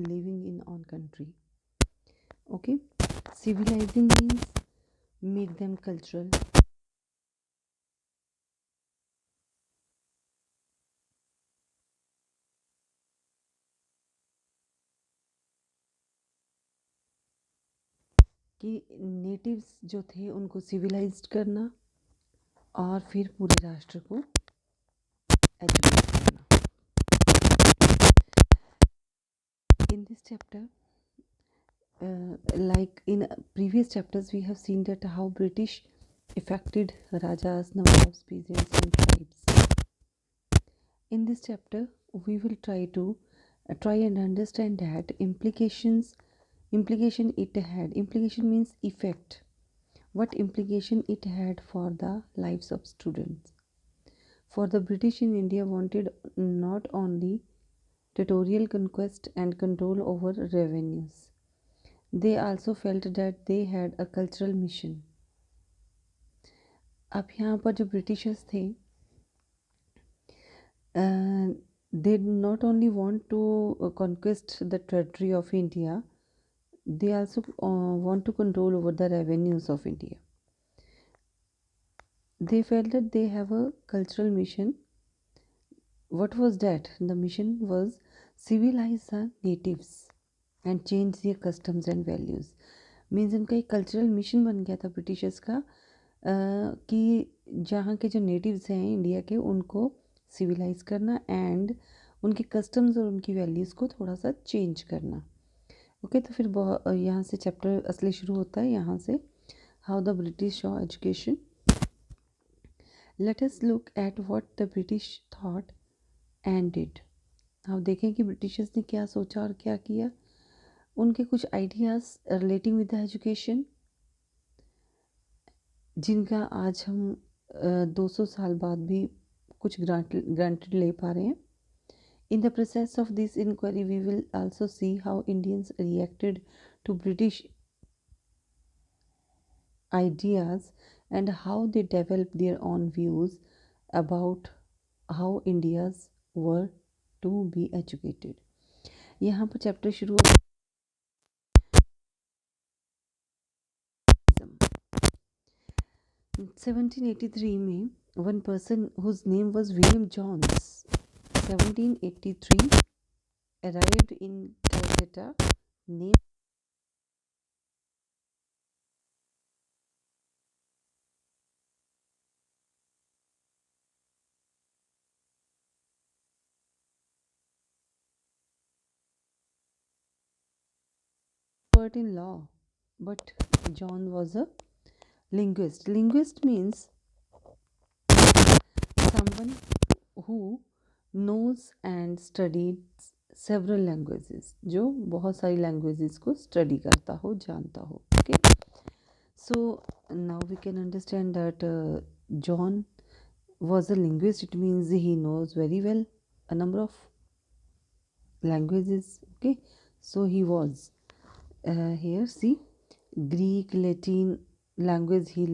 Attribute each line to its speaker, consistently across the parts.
Speaker 1: living in on country. Okay, civilizing means make them cultural. कि natives जो थे उनको सिविलाइज्ड करना और फिर पूरे राष्ट्र को एजुकेट करना. In this chapter, like in previous chapters, we have seen that how British affected Rajas, Nawabs, peasants and tribes. In this chapter, we will try and understand that implication it had. Implication means effect. What implication it had for the lives of students. For the British in India wanted not only territorial conquest and control over revenues. They also felt that they had a cultural mission. अब यहाँ पर जो Britishers थे, they not only want to conquest the territory of India, they also want to control over the revenues of India. They felt that they have a cultural mission. What was that? The mission was civilize the natives and change their customs and values. Means इनका एक cultural mission बन गया था Britishers का कि जहाँ के जो नेटिव्स हैं इंडिया के उनको सिविलाइज करना एंड उनके कस्टम्स और उनकी वैल्यूज़ को थोड़ा सा चेंज करना. ओके, तो फिर यहाँ से चैप्टर असली शुरू होता है. यहाँ से how the British saw education. Let us look at what the British thought and did. आप देखें कि ब्रिटिशर्स ने क्या सोचा और क्या किया. उनके कुछ ideas relating with the education जिनका आज हम 200 साल बाद भी कुछ ग्रांटेड ले पा रहे हैं. In the process of this inquiry we will also see how Indians reacted to British ideas and how they developed their own views about how Indians were to be educated. यहाँ पर chapter शुरू होता है 1783 में one person whose name was William Jones 1783 arrived in Calcutta named expert in law, but John was a linguist. Linguist means someone who knows and studies several languages, जो बहुत सारी languages को study करता हो, जानता हो. Okay, so now we can understand that John was a linguist. It means he knows very well a number of languages. Okay, so he was here. See, Greek, Latin language he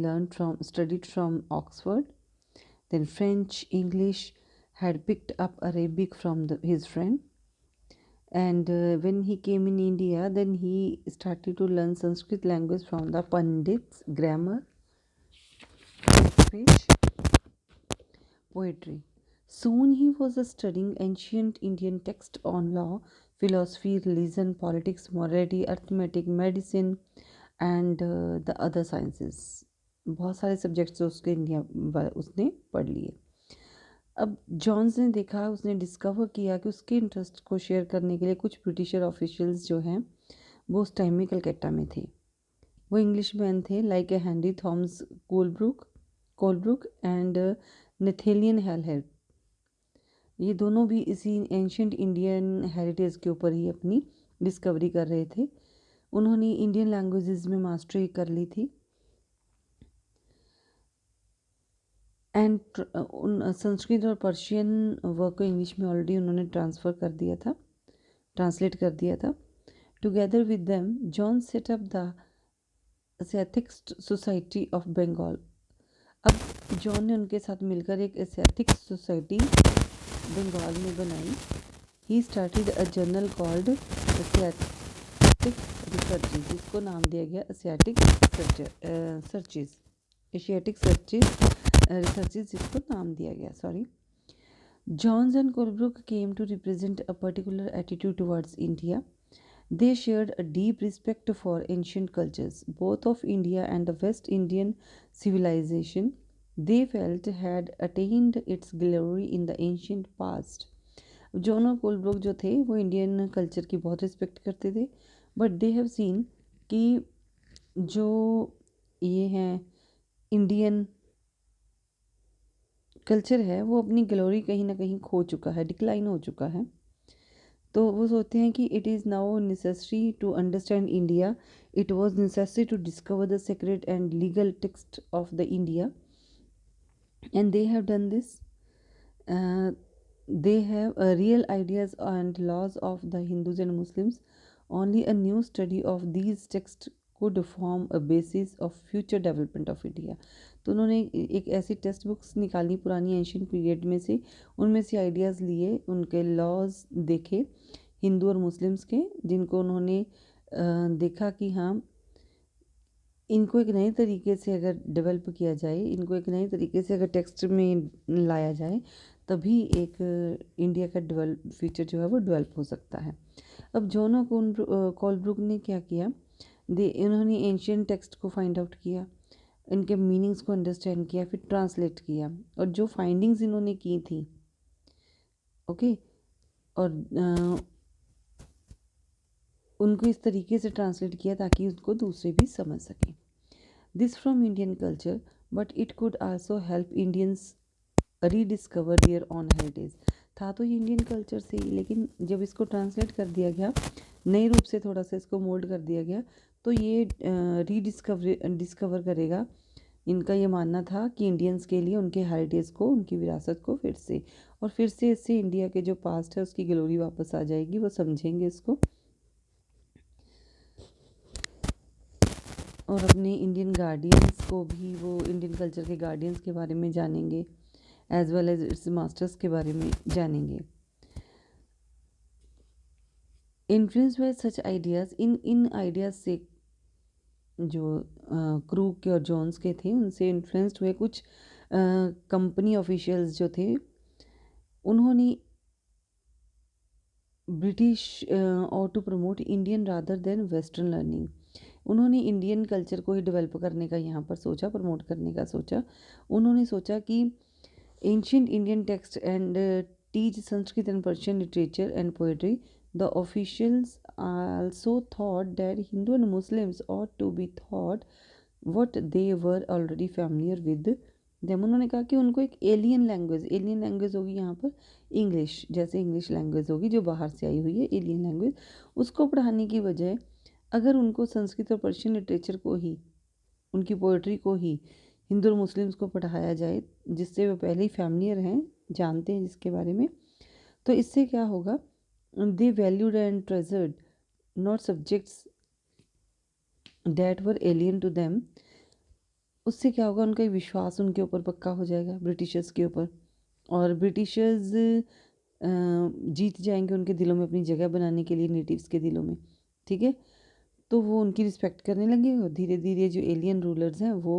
Speaker 1: studied from Oxford. Then French, English, had picked up Arabic from his friend. And when he came in India, then he started to learn Sanskrit language from the Pandits, grammar, speech, poetry. Soon he was studying ancient Indian texts on law, philosophy, religion, politics, morality, arithmetic, medicine and the other sciences. बहुत सारे subjects उसने पढ़ लिए. अब Johns ने देखा, उसने discover किया कि उसके इंटरेस्ट को शेयर करने के लिए कुछ ब्रिटिशर ऑफिशियल्स जो हैं वो उस टाइम में कलकत्ता में थे. वो इंग्लिश मैन थे like Henry Thomas Colebrooke and Nathaniel Halhed. ये दोनों भी इसी एंशियंट इंडियन हेरिटेज के ऊपर ही अपनी डिस्कवरी कर रहे थे. उन्होंने इंडियन लैंग्वेजेस में मास्टरी कर ली थी एंड संस्कृत और पर्शियन वर्क को इंग्लिश में ऑलरेडी उन्होंने ट्रांसलेट कर दिया था. Together with them John set up the Asiatic Society of Bengal. अब जॉन ने उनके साथ मिलकर एक एसेथिक्स सोसाइटी बंगाल में बनाई he started a journal called Asiatic researches, जिसको नाम दिया गया एशियाटिक सर्चेज, एशियाटिक रिसर्चेज जिसको नाम दिया गया, sorry. Jones and Colebrook came to represent a particular attitude towards India. They shared a deep respect for ancient cultures, both of India and the West Indian civilization. They felt had attained its glory in the ancient past. John और Colebrook जो थे वो Indian culture की बहुत respect करते थे, but they have seen कि जो ये हैं इंडियन कल्चर है वो अपनी ग्लोरी कहीं ना कहीं खो चुका है, डिक्लाइन हो चुका है। तो वो सोचते हैं कि it is now necessary to understand India, it was necessary to discover the secret and legal text of the India, and they have done this. They have real ideas and laws of the Hindus and Muslims. Only a new study of these texts could form a basis of future development of India. तो उन्होंने एक ऐसी text books निकाली पुरानी ancient period में से, उनमें से आइडियाज़ लिए, उनके लॉज देखे हिंदू और मुस्लिम्स के, जिनको उन्होंने देखा कि हाँ इनको एक नए तरीके से अगर डेवलप किया जाए, इनको एक नए तरीके से अगर टेक्स्ट में लाया जाए, तभी एक इंडिया का फ्यूचर जो है वो डेवलप हो सकता है। अब जॉन कोलब्रुक ने क्या किया, उन्होंने एंशियंट टेक्स्ट को फाइंड आउट किया, इनके मीनिंग्स को अंडरस्टैंड किया, फिर ट्रांसलेट किया, और जो फाइंडिंग्स इन्होंने की थी, ओके, और उनको इस तरीके से ट्रांसलेट किया ताकि उसको दूसरे भी समझ सकें। This from Indian culture, but it could also help Indians rediscover their own heritage. था तो ये इंडियन कल्चर से ही, लेकिन जब इसको ट्रांसलेट कर दिया गया, नए रूप से थोड़ा सा इसको मोल्ड कर दिया गया, तो ये डिस्कवर करेगा। इनका ये मानना था कि इंडियंस के लिए उनके हेरिटेज को, उनकी विरासत को फिर से इससे इंडिया के जो पास्ट है उसकी ग्लोरी वापस आ जाएगी, वो समझेंगे इसको और अपने इंडियन गार्डियंस को भी, वो इंडियन कल्चर के गार्डियंस के बारे में जानेंगे, as well as its masters के बारे में जानेंगे। इन्फ्लुएंस बाय सच आइडियाज़, इन आइडियाज़ से जो क्रूक के और जोन्स के थे, उनसे इन्फ्लुएंस्ड हुए कुछ कंपनी ऑफिशियल्स जो थे, उन्होंने ब्रिटिश और to promote Indian rather than western learning, उन्होंने इंडियन कल्चर को ही डेवलप करने का यहाँ पर सोचा, प्रमोट करने का सोचा। उन्होंने सोचा कि ancient Indian text and teach Sanskrit and Persian literature and poetry. The officials also thought that Hindu and Muslims ought to be thought what they were already familiar with them। उन्होंने कहा कि उनको एक एलियन लैंग्वेज होगी यहाँ पर इंग्लिश, जैसे English language होगी जो बाहर से आई हुई है, एलियन लैंग्वेज, उसको पढ़ाने की बजाय अगर उनको संस्कृत और पर्शियन लिटरेचर को ही, उनकी पोइट्री को ही हिंदू और मुस्लिम्स को पढ़ाया जाए, जिससे वो पहले ही फैमिलियर हैं, जानते हैं जिसके बारे में, तो इससे क्या होगा, they valued and treasured not subjects that were alien to them. उससे क्या होगा, उनका विश्वास उनके ऊपर पक्का हो जाएगा, ब्रिटिशर्स के ऊपर, और ब्रिटिशर्स जीत जाएंगे उनके दिलों में अपनी जगह बनाने के लिए, नेटिव्स के दिलों में, ठीक है। तो वो उनकी रिस्पेक्ट करने लगे और धीरे धीरे जो एलियन रूलर्स हैं वो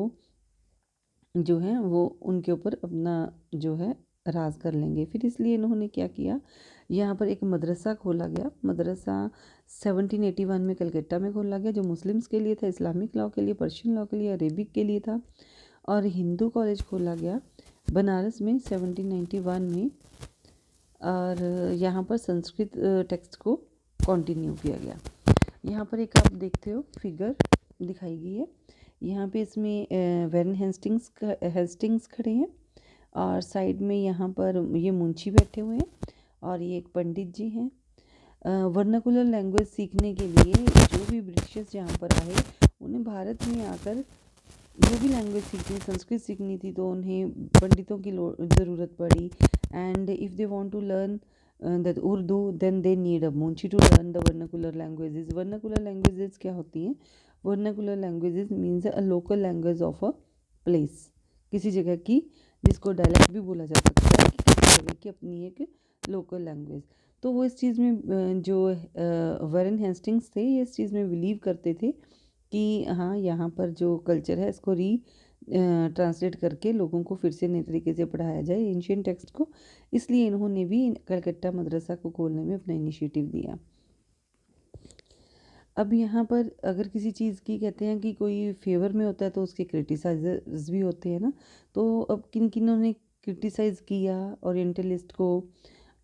Speaker 1: जो हैं वो उनके ऊपर अपना जो है राज कर लेंगे। फिर इसलिए इन्होंने क्या किया, यहाँ पर एक मदरसा खोला गया। मदरसा 1781 में कलकत्ता में खोला गया, जो मुस्लिम्स के लिए था, इस्लामिक लॉ के लिए, पर्शियन लॉ के लिए, अरेबिक के लिए था। और हिंदू कॉलेज खोला गया बनारस में 1791 में, और यहाँ पर संस्कृत टेक्स्ट को कंटिन्यू किया गया। यहाँ पर एक आप देखते हो फिगर दिखाई गई है, यहाँ पे इसमें वेरन हेस्टिंग्स खड़े हैं, और साइड में यहाँ पर ये मुंशी बैठे हुए हैं, और ये एक पंडित जी हैं। वर्नाकुलर लैंग्वेज सीखने के लिए जो भी ब्रिटिशर्स यहाँ पर आए, उन्हें भारत में आकर जो भी लैंग्वेज सीखनी, संस्कृत सीखनी थी, तो उन्हें पंडितों की ज़रूरत पड़ी। And if they want to learn that Urdu, then they need a munshi to learn the vernacular languages. Vernacular languages क्या होती हैं? Vernacular languages means a local language of a place, किसी जगह की, जिसको डायलेक्ट भी बोला जा सकता है, लगे कि अपनी एक लोकल लैंग्वेज। तो वो इस चीज़ में जो वॉरेन हेस्टिंग्स थे ये इस चीज़ में बिलीव करते थे कि हाँ, यहाँ पर जो कल्चर है इसको ट्रांसलेट करके लोगों को फिर से नए तरीके से पढ़ाया जाए एंशियंट टेक्स्ट को। इसलिए इन्होंने भी कलकत्ता मदरसा को खोलने में अपना इनिशिएटिव दिया। अब यहाँ पर अगर किसी चीज़ की कहते हैं कि कोई फेवर में होता है तो उसके क्रिटिसाइजर्स भी होते हैं ना। तो अब किन किनों ने क्रिटिसाइज़ किया ओरिएंटलिस्ट को,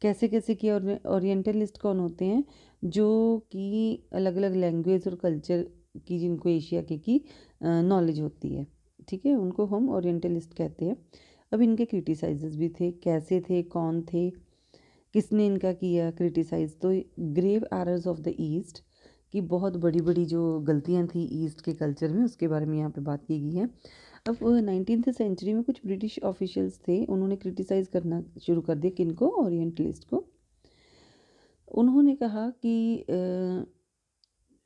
Speaker 1: कैसे कैसे किया? और ओरिएंटलिस्ट कौन होते हैं? जो कि अलग अलग लैंग्वेज और कल्चर की, जिनको एशिया के की नॉलेज होती है, ठीक है, उनको हम ओरिएंटलिस्ट कहते हैं। अब इनके क्रिटिसाइजर्स भी थे, कैसे थे, कौन थे, किसने इनका किया क्रिटिसाइज़? तो grave errors of the east की बहुत बड़ी बड़ी जो गलतियाँ थी ईस्ट के कल्चर में, उसके बारे में यहाँ पे बात की गई है। अब 19th सेंचुरी में कुछ ब्रिटिश ऑफिशियल्स थे, उन्होंने क्रिटिसाइज़ करना शुरू कर दिया किनको? ओरिएंटलिस्ट को। उन्होंने कहा कि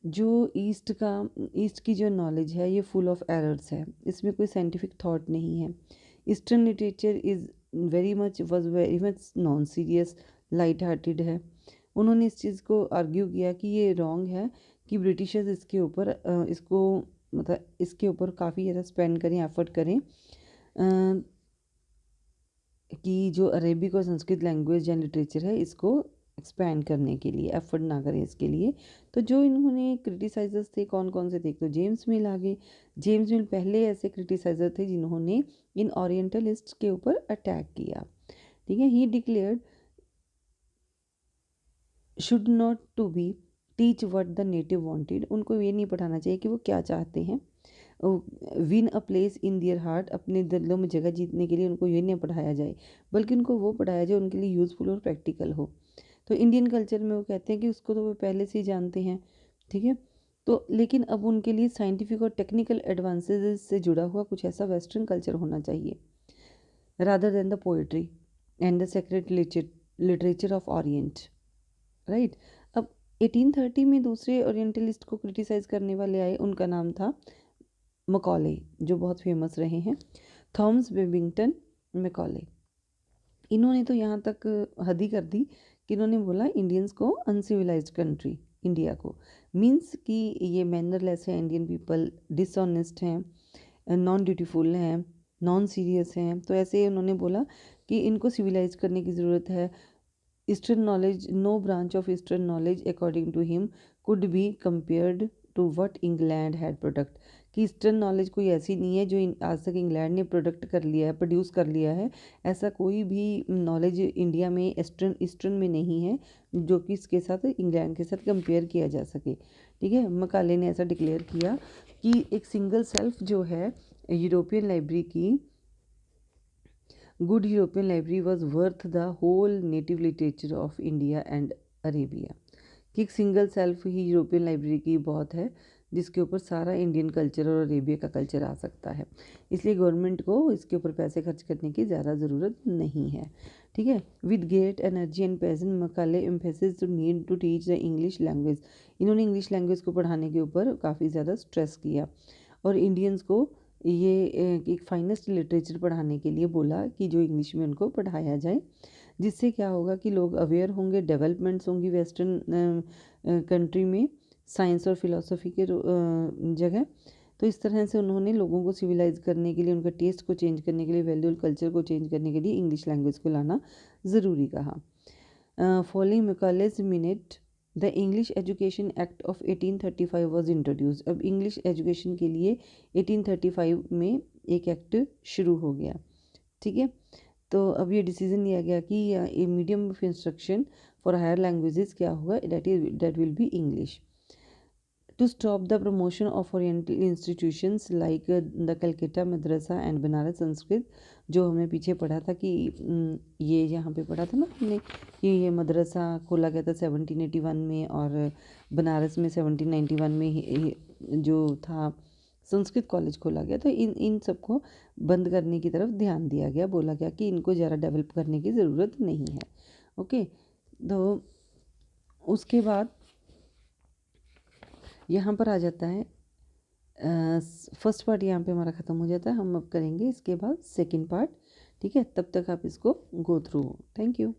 Speaker 1: जो ईस्ट की जो नॉलेज है ये फुल ऑफ एरर्स है, इसमें कोई साइंटिफिक थॉट नहीं है। Eastern literature is was very much non serious, light hearted है। उन्होंने इस चीज़ को आर्ग्यू किया कि ये रॉन्ग है कि ब्रिटिशर्स इसके ऊपर इसको मतलब इसके ऊपर काफ़ी ज़्यादा स्पेंड करें, एफर्ट करें कि जो अरेबिक और संस्कृत लैंग्वेज या लिटरेचर है इसको एक्सपैंड करने के लिए एफर्ट ना करें इसके लिए। तो जो इन्होंने क्रिटिसाइजर्स थे कौन कौन से थे? तो जेम्स मिल आ गए। जेम्स मिल पहले ऐसे क्रिटिसाइजर थे जिन्होंने इन ओरिएंटलिस्ट के ऊपर अटैक किया, ठीक है। He declared should not to be teach what the native wanted, उनको ये नहीं पढ़ाना चाहिए कि वो क्या चाहते हैं। Win a place in their heart, अपने दिलों में जगह जीतने के लिए उनको ये नहीं पढ़ाया जाए, बल्कि उनको वो पढ़ाया जाए उनके लिए यूज़फुल और प्रैक्टिकल हो। तो इंडियन कल्चर में वो कहते हैं कि उसको तो वो पहले से ही जानते हैं, ठीक है। तो लेकिन अब उनके लिए साइंटिफिक और टेक्निकल एडवांसेस से जुड़ा हुआ कुछ ऐसा वेस्टर्न कल्चर होना चाहिए, rather than the poetry and the sacred literature of orient, right. अब 1830 में दूसरे ओरिएंटलिस्ट को क्रिटिसाइज़ करने वाले आए, उनका नाम था मकॉले, जो बहुत फेमस रहे हैं, थॉमस बेबिंगटन मैकॉले। इन्होंने तो यहाँ तक हद ही कर दी कि इन्होंने बोला इंडियंस को अनसिविलाइज्ड कंट्री, इंडिया को, मीन्स कि ये मैनरलेस है, इंडियन पीपल डिसऑनेस्ट हैं, नॉन ड्यूटीफुल हैं, नॉन सीरियस हैं। तो ऐसे उन्होंने बोला कि इनको सिविलाइज करने की ज़रूरत है। Eastern knowledge, no branch of eastern knowledge according to him could be compared to what England had product, कि ईस्टर्न नॉलेज कोई ऐसी नहीं है जो आज तक इंग्लैंड ने प्रोडक्ट कर लिया है, प्रोड्यूस कर लिया है। ऐसा कोई भी नॉलेज इंडिया में ईस्टर्न में नहीं है जो कि इसके साथ इंग्लैंड के साथ कंपेयर किया जा सके, ठीक है। मकाले ने ऐसा डिक्लेयर किया कि एक सिंगल सेल्फ जो है यूरोपियन लाइब्रेरी की, good European library was worth the whole native literature of India and Arabia, कि एक सिंगल सेल्फ ही यूरोपियन लाइब्रेरी की बहुत है जिसके ऊपर सारा इंडियन कल्चर और अरेबिया का कल्चर आ सकता है। इसलिए गवर्नमेंट को इसके ऊपर पैसे खर्च करने की ज़्यादा ज़रूरत नहीं है, ठीक है। With great energy and passion Macaulay emphasis to need to teach the English language, इन्होंने इंग्लिश लैंग्वेज को पढ़ाने के ऊपर काफ़ी ज़्यादा स्ट्रेस किया और इंडियंस को ये एक फाइनेस्ट लिटरेचर पढ़ाने के लिए बोला कि जो इंग्लिश में उनको पढ़ाया जाए, जिससे क्या होगा कि लोग अवेयर होंगे, डेवलपमेंट्स होंगी वेस्टर्न कंट्री में साइंस और फिलॉसफी के जगह। तो इस तरह से उन्होंने लोगों को सिविलाइज करने के लिए, उनका टेस्ट को चेंज करने के लिए, वैल्यू और कल्चर को चेंज करने के लिए इंग्लिश लैंग्वेज को लाना ज़रूरी कहा। Following Macaulay's minute the English Education Act of 1835 was introduce, अब इंग्लिश एजुकेशन के लिए 1835 में एक एक्ट शुरू हो गया, ठीक है। तो अब ये डिसीजन लिया गया कि ये medium of instruction for higher languages क्या होगा, that will be English. To stop the promotion of oriental institutions like the Calcutta Madrasa and Banaras Sanskrit, जो हमने पीछे पढ़ा था कि ये यहाँ पे पढ़ा था ना हमने कि ये मदरसा खोला गया था 1781 में और बनारस में 1791 में जो था संस्कृत कॉलेज खोला गया। तो इन सबको बंद करने की तरफ ध्यान दिया गया, बोला गया कि इनको ज़्यादा डेवलप करने की ज़रूरत नहीं है, ओके। तो उसके बाद यहाँ पर आ जाता है फर्स्ट पार्ट, यहाँ पे हमारा ख़त्म हो जाता है। हम अब करेंगे इसके बाद सेकंड पार्ट, ठीक है, तब तक आप इसको गो थ्रू। Thank you.